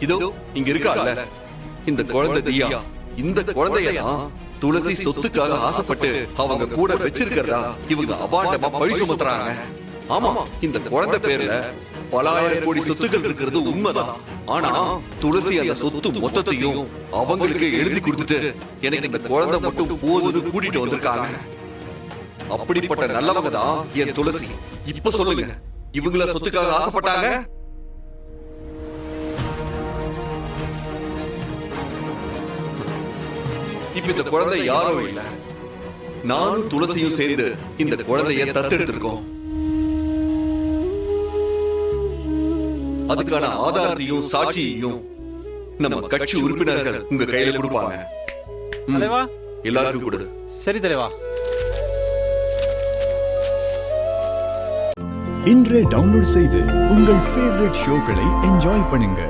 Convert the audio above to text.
இதோ இங்க இருக்கால இந்த குழந்தை தியா. இந்த குழந்தையதான் துளசி சொத்துக்காக ஆசைப்பட்டு அவங்க கூட வச்சிருக்கிறதா இவங்க அபாண்டமா பழி சுமத்துறாங்க. ஆமா, இந்த குழந்தை பேர்ல பல ஆயிரம் கோடி சொத்துக்கள் இருக்கிறது உண்மைதான். ஆனா துளசி அந்த சொத்து மொத்தத்தையும் அவங்களுக்கு எழுதி கொடுத்துட்டு எனக்கு இந்த குழந்தை மட்டும் போதுன்னு கூட்டிட்டு வந்திருக்காங்க. அப்படிப்பட்ட நல்லவங்க தான் என் துளசி. இப்ப சொல்லுங்க, இவங்கள சொத்துக்காக ஆசைப்பட்டாங்க? இப்ப இந்த குழந்தை யாரோ இல்ல, நானும் துளசியும் சேர்ந்து இந்த குழந்தைய தத்தெடுத்திருக்கோம். அதுக்கான ஆதாரத்தையும் சாட்சியையும் நம்ம கட்சி உறுப்பினர்கள் உங்க கையில கொடுப்பாங்க. தலைவா, எல்லாருக்கும் கொடு. சரி தலைவா. இன்றே டவுன்லோட் செய்து உங்கள் ஃபேவரட் ஷோக்களை என்ஜாய் பண்ணுங்க.